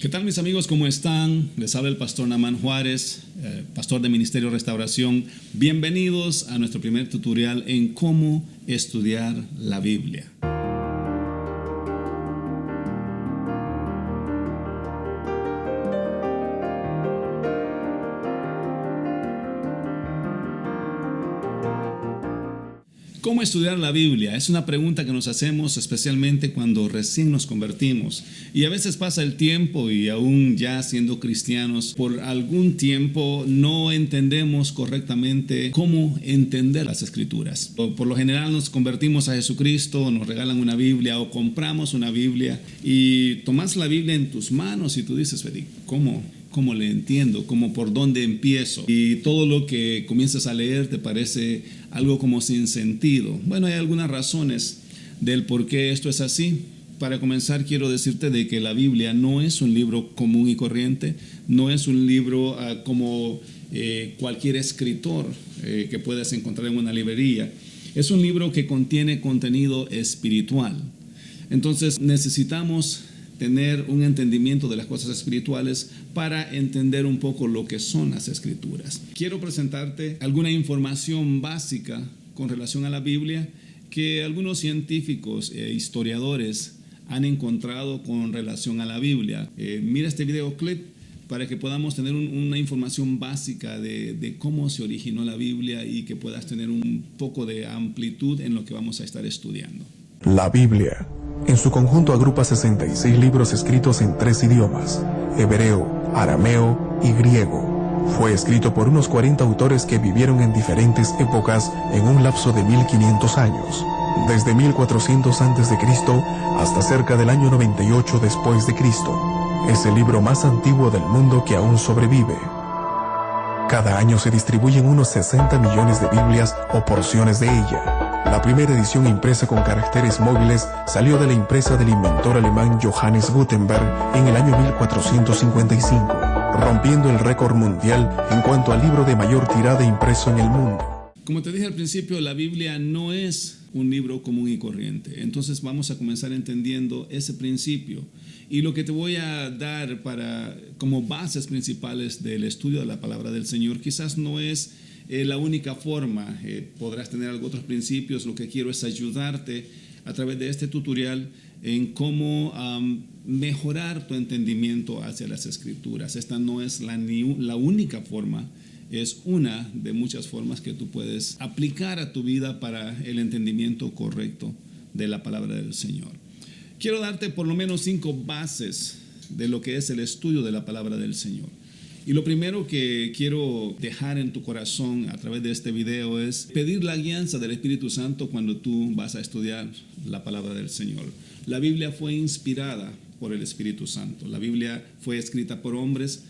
¿Qué tal, mis amigos? ¿Cómo están? Les habla el pastor Naamán Juárez, pastor de Ministerio Restauración. Bienvenidos a nuestro primer tutorial en cómo estudiar la Biblia. ¿Cómo estudiar la Biblia? Es una pregunta que nos hacemos especialmente cuando recién nos convertimos. Y a veces pasa el tiempo y aún ya siendo cristianos, por algún tiempo no entendemos correctamente cómo entender las Escrituras. Por lo general nos convertimos a Jesucristo, nos regalan una Biblia o compramos una Biblia y tomas la Biblia en tus manos y tú dices, ¿cómo le entiendo? ¿Por dónde empiezo? Y todo lo que comienzas a leer te parece algo como sin sentido. Bueno, hay algunas razones del por qué esto es así. Para comenzar, quiero decirte de que la Biblia no es un libro común y corriente, no es un libro como cualquier escritor que puedas encontrar en una librería. Es un libro que contiene contenido espiritual. Entonces necesitamos tener un entendimiento de las cosas espirituales para entender un poco lo que son las Escrituras. Quiero presentarte alguna información básica con relación a la Biblia que algunos científicos e historiadores han encontrado con relación a la Biblia. Mira este videoclip para que podamos tener una información básica de cómo se originó la Biblia y que puedas tener un poco de amplitud en lo que vamos a estar estudiando. La Biblia, en su conjunto, agrupa 66 libros escritos en 3 idiomas: hebreo, arameo y griego. Fue escrito por unos 40 autores que vivieron en diferentes épocas en un lapso de 1500 años, desde 1400 a.C. hasta cerca del año 98 después de Cristo. Es el libro más antiguo del mundo que aún sobrevive. Cada año se distribuyen unos 60 millones de Biblias o porciones de ella. La primera edición impresa con caracteres móviles salió de la impresa del inventor alemán Johannes Gutenberg en el año 1455, rompiendo el récord mundial en cuanto al libro de mayor tirada impreso en el mundo. Como te dije al principio, la Biblia no es un libro común y corriente. Entonces vamos a comenzar entendiendo ese principio. Y lo que te voy a dar como bases principales del estudio de la palabra del Señor quizás no es la única forma. Podrás tener otros principios. Lo que quiero es ayudarte a través de este tutorial en cómo mejorar tu entendimiento hacia las Escrituras. Esta no es la única forma, es una de muchas formas que tú puedes aplicar a tu vida para el entendimiento correcto de la palabra del Señor. Quiero darte por lo menos 5 bases de lo que es el estudio de la palabra del Señor. Y lo primero que quiero dejar en tu corazón a través de este video es pedir la guianza del Espíritu Santo cuando tú vas a estudiar la palabra del Señor. La Biblia fue inspirada por el Espíritu Santo. La Biblia fue escrita por hombres,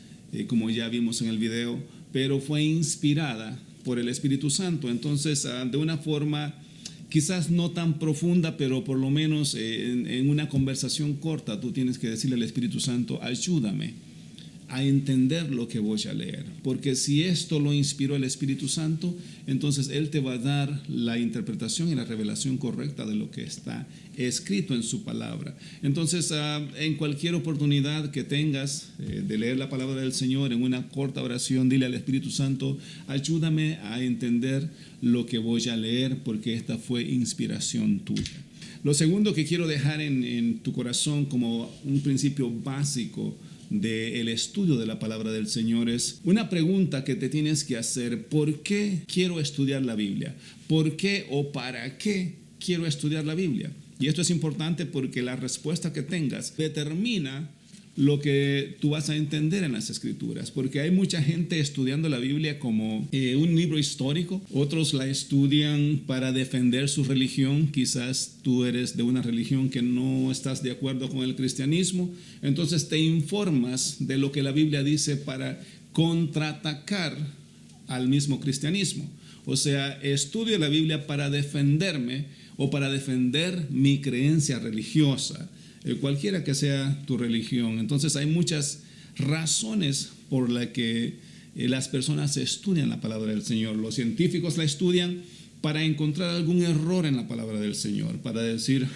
como ya vimos en el video, pero fue inspirada por el Espíritu Santo. Entonces, de una forma quizás no tan profunda, pero por lo menos en una conversación corta, tú tienes que decirle al Espíritu Santo, ayúdame a entender lo que voy a leer, porque si esto lo inspiró el Espíritu Santo, entonces Él te va a dar la interpretación y la revelación correcta de lo que está escrito en su palabra. Entonces, en cualquier oportunidad que tengas de leer la palabra del Señor, en una corta oración, dile al Espíritu Santo, ayúdame a entender lo que voy a leer, porque esta fue inspiración tuya. Lo segundo que quiero dejar en tu corazón como un principio básico del estudio de la palabra del Señor es una pregunta que te tienes que hacer: ¿por qué quiero estudiar la Biblia? ¿Por qué o para qué quiero estudiar la Biblia? Y esto es importante porque la respuesta que tengas determina lo que tú vas a entender en las Escrituras, porque hay mucha gente estudiando la Biblia como un libro histórico. Otros la estudian para defender su religión. Quizás tú eres de una religión que no estás de acuerdo con el cristianismo, entonces te informas de lo que la Biblia dice para contraatacar al mismo cristianismo. O sea, estudio la Biblia para defenderme o para defender mi creencia religiosa, cualquiera que sea tu religión. Entonces hay muchas razones por las que las personas estudian la palabra del Señor. Los científicos la estudian para encontrar algún error en la palabra del Señor, para decir,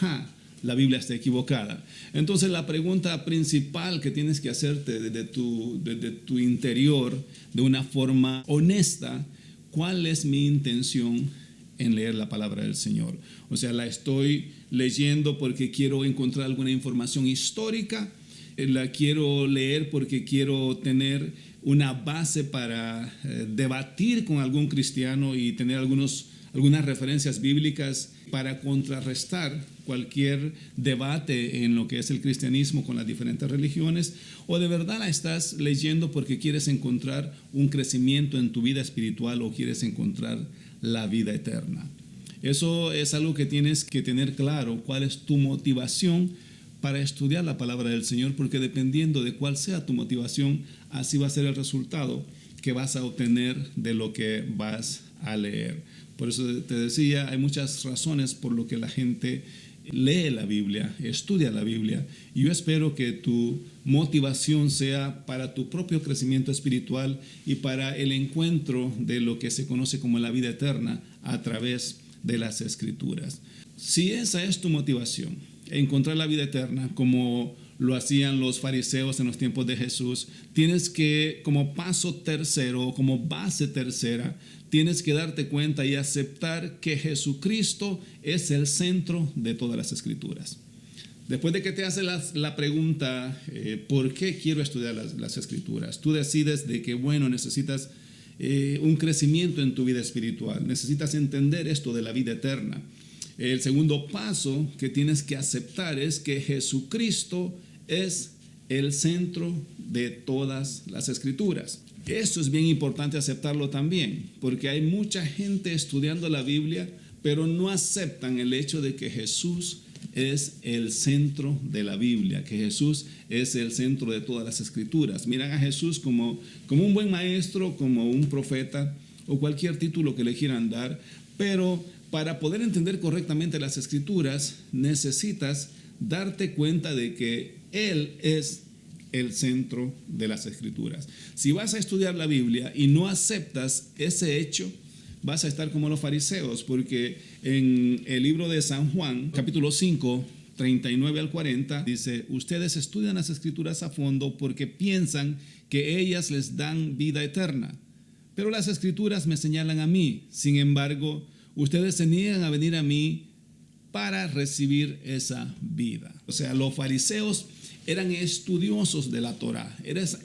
la Biblia está equivocada. Entonces la pregunta principal que tienes que hacerte desde tu interior, de una forma honesta, ¿cuál es mi intención en leer la palabra del Señor? O sea, ¿la estoy leyendo porque quiero encontrar alguna información histórica? ¿La quiero leer porque quiero tener una base para debatir con algún cristiano y tener algunas referencias bíblicas para contrarrestar cualquier debate en lo que es el cristianismo con las diferentes religiones? ¿O de verdad la estás leyendo porque quieres encontrar un crecimiento en tu vida espiritual o quieres encontrar la vida eterna? Eso es algo que tienes que tener claro, cuál es tu motivación para estudiar la palabra del Señor, porque dependiendo de cuál sea tu motivación, así va a ser el resultado que vas a obtener de lo que vas a leer. Por eso te decía, hay muchas razones por lo que la gente lee la Biblia, estudia la Biblia, y yo espero que tu motivación sea para tu propio crecimiento espiritual y para el encuentro de lo que se conoce como la vida eterna a través de las Escrituras. Si esa es tu motivación, encontrar la vida eterna como lo hacían los fariseos en los tiempos de Jesús, tienes que, como paso tercero, como base tercera, tienes que darte cuenta y aceptar que Jesucristo es el centro de todas las Escrituras. Después de que te haces la pregunta, ¿por qué quiero estudiar las Escrituras? Tú decides de que, bueno, necesitas un crecimiento en tu vida espiritual, necesitas entender esto de la vida eterna. El segundo paso que tienes que aceptar es que Jesucristo es el centro de todas las Escrituras. Esto es bien importante aceptarlo también, porque hay mucha gente estudiando la Biblia, pero no aceptan el hecho de que Jesús es el centro de la Biblia, que Jesús es el centro de todas las Escrituras. Miran a Jesús como un buen maestro, como un profeta o cualquier título que le quieran dar, pero para poder entender correctamente las Escrituras necesitas darte cuenta de que Él es el centro de las Escrituras. Si vas a estudiar la Biblia y no aceptas ese hecho, vas a estar como los fariseos, porque en el libro de San Juan, capítulo 5, 39 al 40, dice: ustedes estudian las Escrituras a fondo porque piensan que ellas les dan vida eterna, pero las Escrituras me señalan a mí. Sin embargo, ustedes se niegan a venir a mí para recibir esa vida. O sea, los fariseos eran estudiosos de la Torá,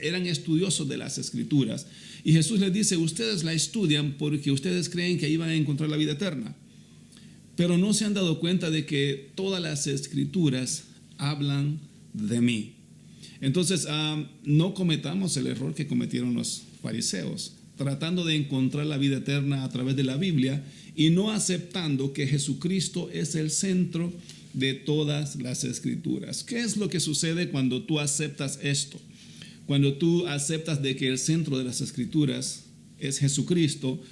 eran estudiosos de las Escrituras. Y Jesús les dice: ustedes la estudian porque ustedes creen que ahí van a encontrar la vida eterna. Pero no se han dado cuenta de que todas las Escrituras hablan de mí. Entonces, no cometamos el error que cometieron los fariseos, tratando de encontrar la vida eterna a través de la Biblia y no aceptando que Jesucristo es el centro de todas las Escrituras. ¿Qué es lo que sucede cuando tú aceptas esto? Cuando tú aceptas de que el centro de las Escrituras es Jesucristo,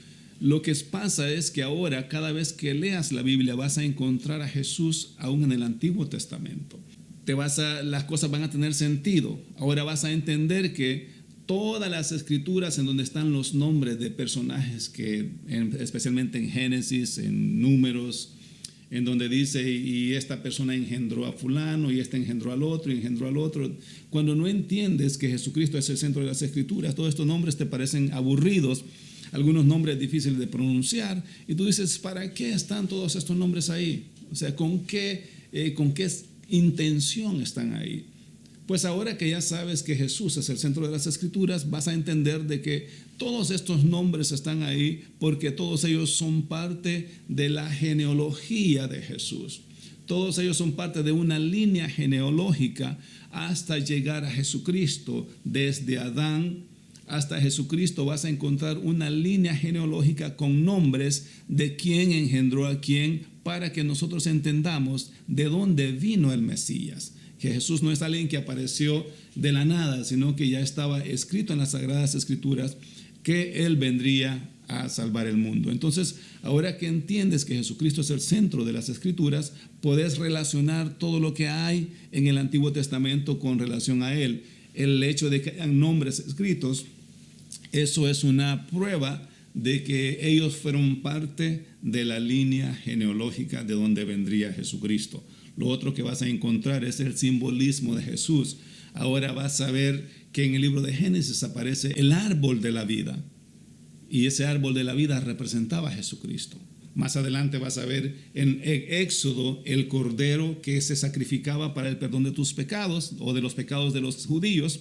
lo que pasa es que ahora, cada vez que leas la Biblia, vas a encontrar a Jesús aún en el Antiguo Testamento. Las cosas van a tener sentido. Ahora vas a entender que todas las Escrituras en donde están los nombres de personajes, especialmente en Génesis, en Números, en donde dice: y esta persona engendró a fulano, y este engendró al otro, y engendró al otro. Cuando no entiendes que Jesucristo es el centro de las Escrituras, todos estos nombres te parecen aburridos, algunos nombres difíciles de pronunciar, y tú dices: ¿para qué están todos estos nombres ahí? O sea, ¿con qué intención están ahí? Pues ahora que ya sabes que Jesús es el centro de las Escrituras, vas a entender de que todos estos nombres están ahí porque todos ellos son parte de la genealogía de Jesús. Todos ellos son parte de una línea genealógica hasta llegar a Jesucristo. Desde Adán hasta Jesucristo vas a encontrar una línea genealógica con nombres de quién engendró a quién, para que nosotros entendamos de dónde vino el Mesías. Que Jesús no es alguien que apareció de la nada, sino que ya estaba escrito en las Sagradas Escrituras que Él vendría a salvar el mundo. Entonces, ahora que entiendes que Jesucristo es el centro de las Escrituras, puedes relacionar todo lo que hay en el Antiguo Testamento con relación a Él. El hecho de que hayan nombres escritos, eso es una prueba de que ellos fueron parte de la línea genealógica de donde vendría Jesucristo. Lo otro que vas a encontrar es el simbolismo de Jesús. Ahora vas a ver que en el libro de Génesis aparece el árbol de la vida. Y ese árbol de la vida representaba a Jesucristo. Más adelante vas a ver en Éxodo el cordero que se sacrificaba para el perdón de tus pecados o de los pecados de los judíos.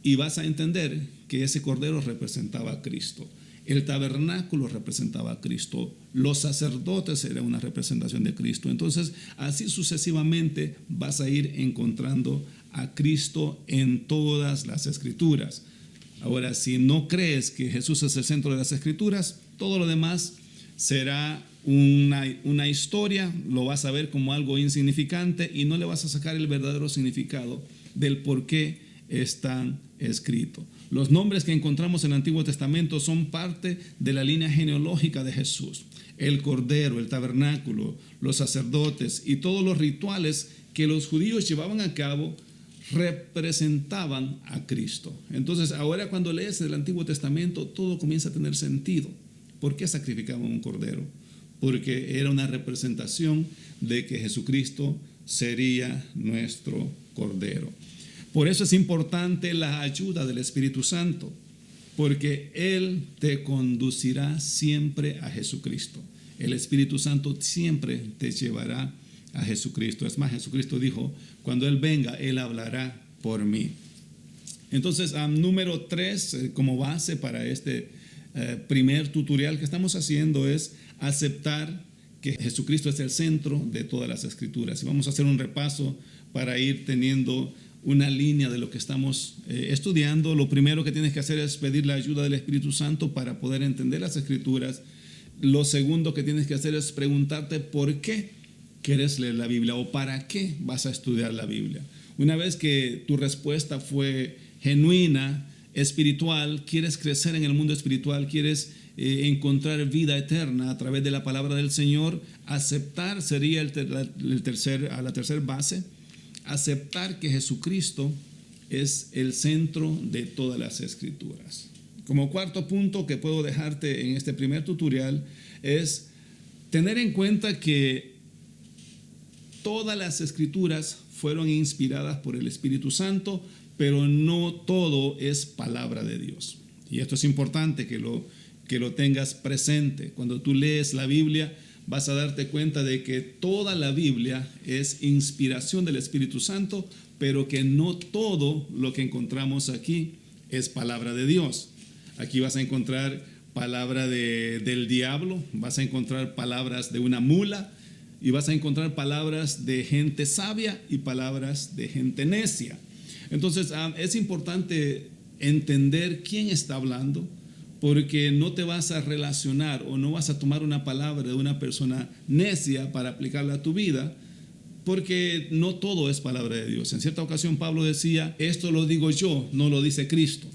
Y vas a entender que ese cordero representaba a Cristo. El tabernáculo representaba a Cristo. Los sacerdotes eran una representación de Cristo. Entonces, así sucesivamente vas a ir encontrando a Cristo en todas las Escrituras. Ahora, si no crees que Jesús es el centro de las Escrituras, todo lo demás será una historia, lo vas a ver como algo insignificante y no le vas a sacar el verdadero significado del por qué están escritos. Los nombres que encontramos en el Antiguo Testamento son parte de la línea genealógica de Jesús. El Cordero, el tabernáculo, los sacerdotes y todos los rituales que los judíos llevaban a cabo representaban a Cristo. Entonces, ahora cuando lees el Antiguo Testamento, todo comienza a tener sentido. ¿Por qué sacrificaban un cordero? Porque era una representación de que Jesucristo sería nuestro cordero. Por eso es importante la ayuda del Espíritu Santo, porque Él te conducirá siempre a Jesucristo. El Espíritu Santo siempre te llevará a Jesucristo. Es más, Jesucristo dijo, cuando Él venga, Él hablará por mí. Entonces, número 3, como base para este primer tutorial que estamos haciendo, es aceptar que Jesucristo es el centro de todas las Escrituras. Y vamos a hacer un repaso para ir teniendo una línea de lo que estamos estudiando. Lo primero que tienes que hacer es pedir la ayuda del Espíritu Santo para poder entender las Escrituras. Lo segundo que tienes que hacer es preguntarte por qué quieres leer la Biblia o para qué vas a estudiar la Biblia. Una vez que tu respuesta fue genuina, espiritual, quieres crecer en el mundo espiritual, quieres encontrar vida eterna a través de la palabra del Señor, aceptar sería la tercera base. Aceptar que Jesucristo es el centro de todas las Escrituras. Como cuarto punto que puedo dejarte en este primer tutorial es tener en cuenta que todas las Escrituras fueron inspiradas por el Espíritu Santo, pero no todo es palabra de Dios. Y esto es importante que lo tengas presente. Cuando tú lees la Biblia, vas a darte cuenta de que toda la Biblia es inspiración del Espíritu Santo, pero que no todo lo que encontramos aquí es palabra de Dios. Aquí vas a encontrar palabra del diablo, vas a encontrar palabras de una mula y vas a encontrar palabras de gente sabia y palabras de gente necia. Entonces, es importante entender quién está hablando, porque no te vas a relacionar o no vas a tomar una palabra de una persona necia para aplicarla a tu vida, porque no todo es palabra de Dios. En cierta ocasión Pablo decía, esto lo digo yo, no lo dice Cristo.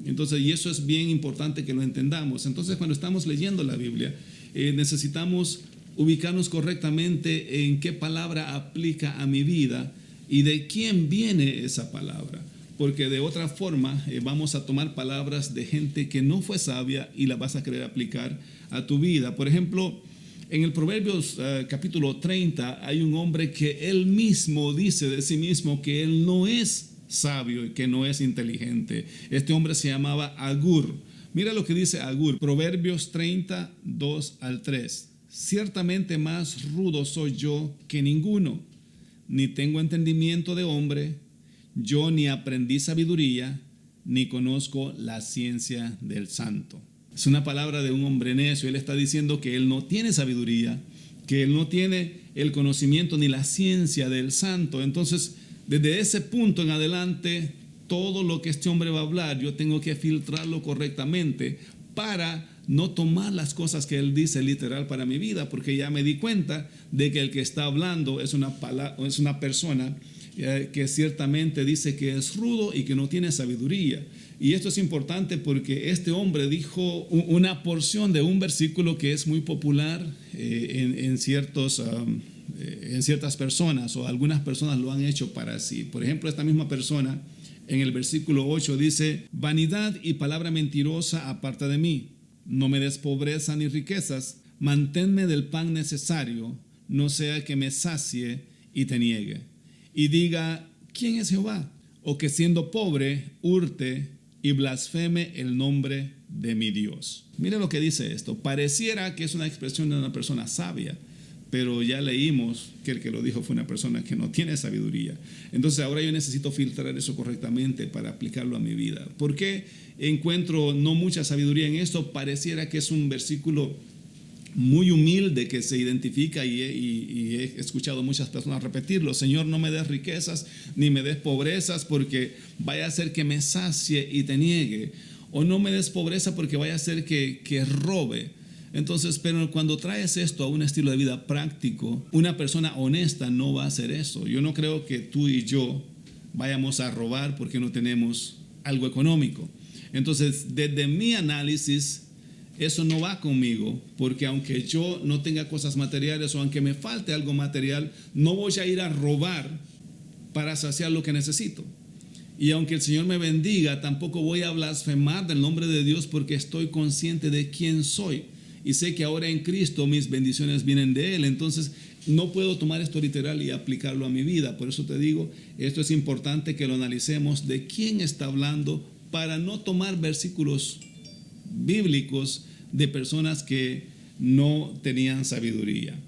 Entonces, y eso es bien importante que lo entendamos. Entonces, cuando estamos leyendo la Biblia, necesitamos ubicarnos correctamente en qué palabra aplica a mi vida y de quién viene esa palabra. Porque de otra forma vamos a tomar palabras de gente que no fue sabia y las vas a querer aplicar a tu vida. Por ejemplo, en el Proverbios capítulo 30 hay un hombre que él mismo dice de sí mismo que él no es sabio y que no es inteligente. Este hombre se llamaba Agur. Mira lo que dice Agur, Proverbios 30, 2 al 3. Ciertamente más rudo soy yo que ninguno, ni tengo entendimiento de hombre. Yo ni aprendí sabiduría, ni conozco la ciencia del santo. Es una palabra de un hombre necio. Él está diciendo que él no tiene sabiduría, que él no tiene el conocimiento ni la ciencia del santo. Entonces, desde ese punto en adelante, todo lo que este hombre va a hablar, yo tengo que filtrarlo correctamente para no tomar las cosas que él dice literal para mi vida, porque ya me di cuenta de que el que está hablando es una persona que ciertamente dice que es rudo y que no tiene sabiduría. Y esto es importante porque este hombre dijo una porción de un versículo que es muy popular en ciertas personas, o algunas personas lo han hecho para sí. Por ejemplo, esta misma persona en el versículo 8 dice: vanidad y palabra mentirosa aparta de mí, no me des pobreza ni riquezas, manténme del pan necesario, no sea que me sacie y te niegue, y diga, ¿quién es Jehová? O que siendo pobre, hurte y blasfeme el nombre de mi Dios. Mira lo que dice esto. Pareciera que es una expresión de una persona sabia, pero ya leímos que el que lo dijo fue una persona que no tiene sabiduría. Entonces ahora yo necesito filtrar eso correctamente para aplicarlo a mi vida. ¿Por qué encuentro no mucha sabiduría en esto? Pareciera que es un versículo muy humilde que se identifica y he escuchado a muchas personas repetirlo. Señor, no me des riquezas ni me des pobrezas porque vaya a hacer que me sacie y te niegue. O no me des pobreza porque vaya a hacer que robe. Entonces, pero cuando traes esto a un estilo de vida práctico, una persona honesta no va a hacer eso. Yo no creo que tú y yo vayamos a robar porque no tenemos algo económico. Entonces, desde mi análisis, eso no va conmigo, porque aunque yo no tenga cosas materiales o aunque me falte algo material, no voy a ir a robar para saciar lo que necesito. Y aunque el Señor me bendiga, tampoco voy a blasfemar del nombre de Dios porque estoy consciente de quién soy. Y sé que ahora en Cristo mis bendiciones vienen de Él. Entonces no puedo tomar esto literal y aplicarlo a mi vida. Por eso te digo, esto es importante que lo analicemos de quién está hablando para no tomar versículos bíblicos de personas que no tenían sabiduría.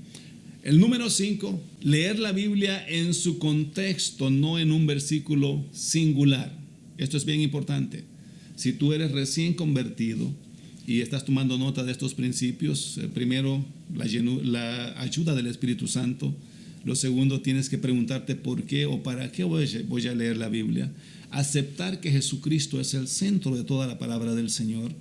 El número 5, leer la Biblia en su contexto, no en un versículo singular. Esto es bien importante. Si tú eres recién convertido y estás tomando nota de estos principios, primero, la ayuda del Espíritu Santo. Lo segundo, tienes que preguntarte por qué o para qué voy a leer la Biblia. Aceptar que Jesucristo es el centro de toda la palabra del Señor.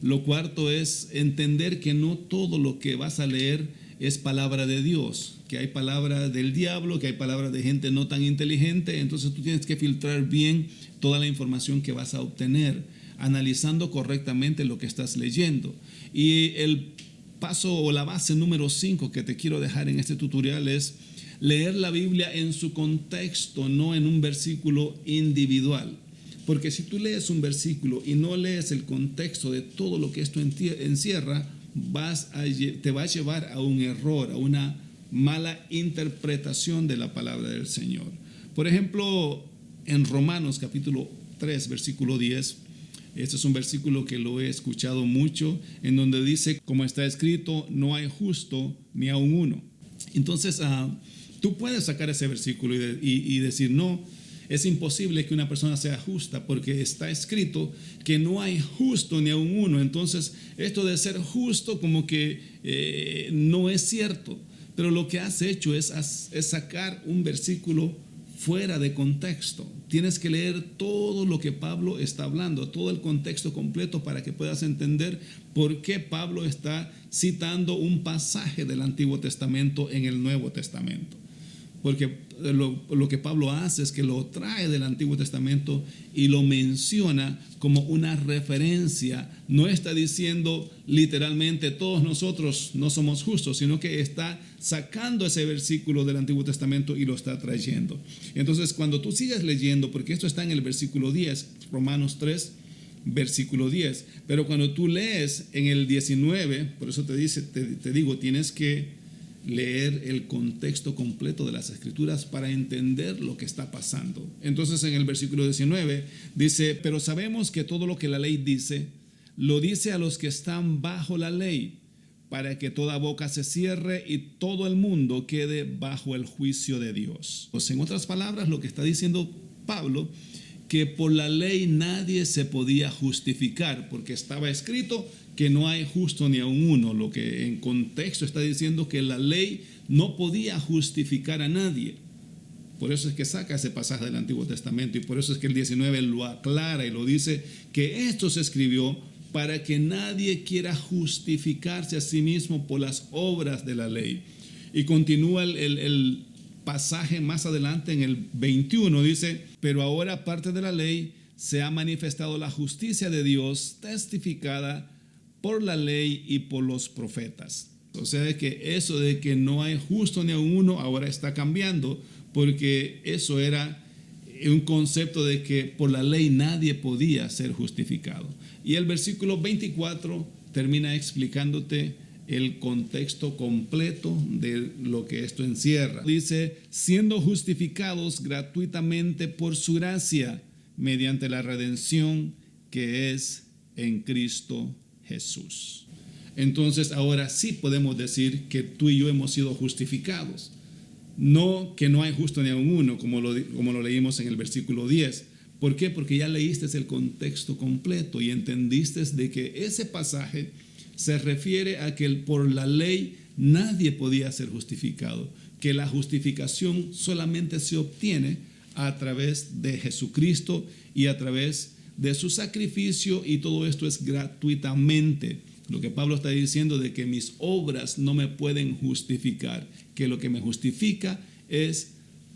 Lo cuarto es entender que no todo lo que vas a leer es palabra de Dios, que hay palabra del diablo, que hay palabra de gente no tan inteligente. Entonces tú tienes que filtrar bien toda la información que vas a obtener, analizando correctamente lo que estás leyendo. Y el paso o la base número 5 que te quiero dejar en este tutorial es leer la Biblia en su contexto, no en un versículo individual. Porque si tú lees un versículo y no lees el contexto de todo lo que esto encierra, te va a llevar a un error, a una mala interpretación de la palabra del Señor. Por ejemplo, en Romanos capítulo 3, versículo 10, este es un versículo que lo he escuchado mucho, en donde dice, como está escrito, no hay justo ni aun uno. Entonces, tú puedes sacar ese versículo y decir, no, es imposible que una persona sea justa porque está escrito que no hay justo ni aun uno. Entonces, esto de ser justo como que no es cierto. Pero lo que has hecho es sacar un versículo fuera de contexto. Tienes que leer todo lo que Pablo está hablando, todo el contexto completo para que puedas entender por qué Pablo está citando un pasaje del Antiguo Testamento en el Nuevo Testamento. Porque lo que Pablo hace es que lo trae del Antiguo Testamento y lo menciona como una referencia. No está diciendo literalmente todos nosotros no somos justos, sino que está sacando ese versículo del Antiguo Testamento y lo está trayendo. Entonces, cuando tú sigues leyendo, porque esto está en el versículo 10, Romanos 3, versículo 10, pero cuando tú lees en el 19, por eso te digo, tienes que leer el contexto completo de las Escrituras para entender lo que está pasando. Entonces en el versículo 19 dice, pero sabemos que todo lo que la ley dice, lo dice a los que están bajo la ley, para que toda boca se cierre y todo el mundo quede bajo el juicio de Dios. Pues en otras palabras, lo que está diciendo Pablo, que por la ley nadie se podía justificar, porque estaba escrito que no hay justo ni aun uno. Lo que en contexto está diciendo que la ley no podía justificar a nadie. Por eso es que saca ese pasaje del Antiguo Testamento y por eso es que el 19 lo aclara y lo dice que esto se escribió para que nadie quiera justificarse a sí mismo por las obras de la ley. Y continúa el pasaje más adelante en el 21, dice, pero ahora aparte de la ley se ha manifestado la justicia de Dios testificada por la ley y por los profetas. O sea que eso de que no hay justo ni aun uno ahora está cambiando, porque eso era un concepto de que por la ley nadie podía ser justificado. Y el versículo 24 termina explicándote el contexto completo de lo que esto encierra. Dice, siendo justificados gratuitamente por su gracia, mediante la redención que es en Cristo Jesús. Entonces ahora sí podemos decir que tú y yo hemos sido justificados. No que no hay justo ni aun uno, como lo leímos en el versículo 10. ¿Por qué? Porque ya leíste el contexto completo y entendiste de que ese pasaje se refiere a que por la ley nadie podía ser justificado, que la justificación solamente se obtiene a través de Jesucristo y a través de su sacrificio, y todo esto es gratuitamente. Lo que Pablo está diciendo de que mis obras no me pueden justificar, que lo que me justifica es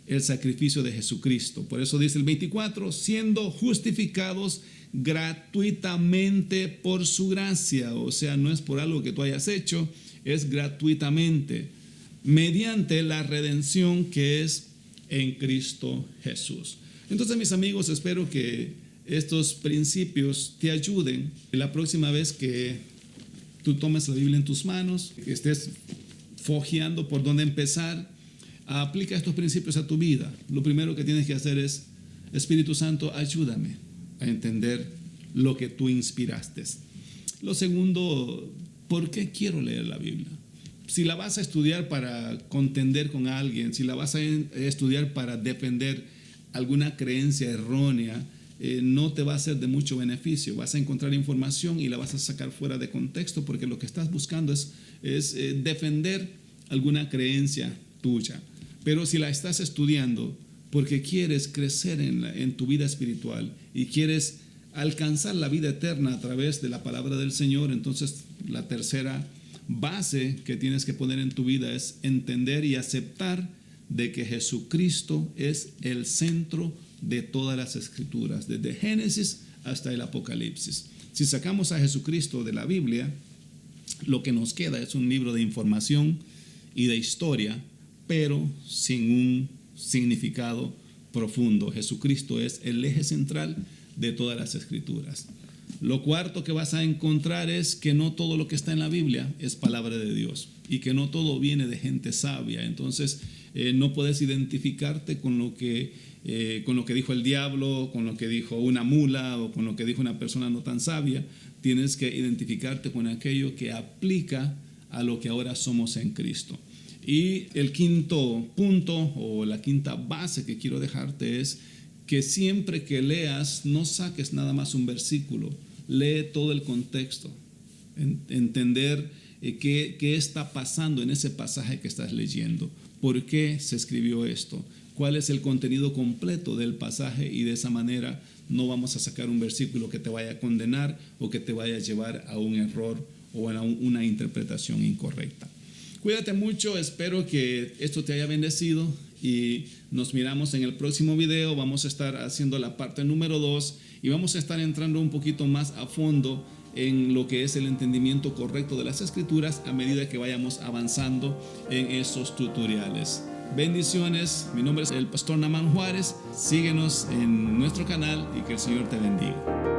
el sacrificio de Jesucristo. Por eso dice el 24, siendo justificados gratuitamente por su gracia, o sea, no es por algo que tú hayas hecho, es gratuitamente, mediante la redención que es en Cristo Jesús. Entonces, mis amigos, espero que estos principios te ayuden la próxima vez que tú tomes la Biblia en tus manos, que estés fojeando por dónde empezar. Aplica estos principios a tu vida. Lo primero que tienes que hacer es, Espíritu Santo, ayúdame a entender lo que tú inspiraste. Lo segundo, ¿por qué quiero leer la Biblia? Si la vas a estudiar para contender con alguien, si la vas a estudiar para defender alguna creencia errónea, no te va a ser de mucho beneficio. Vas a encontrar información y la vas a sacar fuera de contexto, porque lo que estás buscando es defender alguna creencia tuya. Pero si la estás estudiando porque quieres crecer en tu vida espiritual y quieres alcanzar la vida eterna a través de la palabra del Señor, entonces la tercera base que tienes que poner en tu vida es entender y aceptar de que Jesucristo es el centro de todas las escrituras, desde Génesis hasta el Apocalipsis. Si sacamos a Jesucristo de la Biblia, lo que nos queda es un libro de información y de historia, pero sin un significado profundo. Jesucristo es el eje central de todas las escrituras. Lo cuarto que vas a encontrar es que no todo lo que está en la Biblia es palabra de Dios y que no todo viene de gente sabia. Entonces no puedes identificarte con lo que dijo el diablo, con lo que dijo una mula o con lo que dijo una persona no tan sabia. Tienes que identificarte con aquello que aplica a lo que ahora somos en Cristo. Y el quinto punto o la quinta base que quiero dejarte es que siempre que leas no saques nada más un versículo, lee todo el contexto, entender qué está pasando en ese pasaje que estás leyendo, por qué se escribió esto, cuál es el contenido completo del pasaje, y de esa manera no vamos a sacar un versículo que te vaya a condenar o que te vaya a llevar a un error o a una interpretación incorrecta. Cuídate mucho, espero que esto te haya bendecido y nos miramos en el próximo video. Vamos a estar haciendo la parte número 2 y vamos a estar entrando un poquito más a fondo en lo que es el entendimiento correcto de las escrituras a medida que vayamos avanzando en esos tutoriales. Bendiciones, mi nombre es el pastor Namán Juárez, síguenos en nuestro canal y que el Señor te bendiga.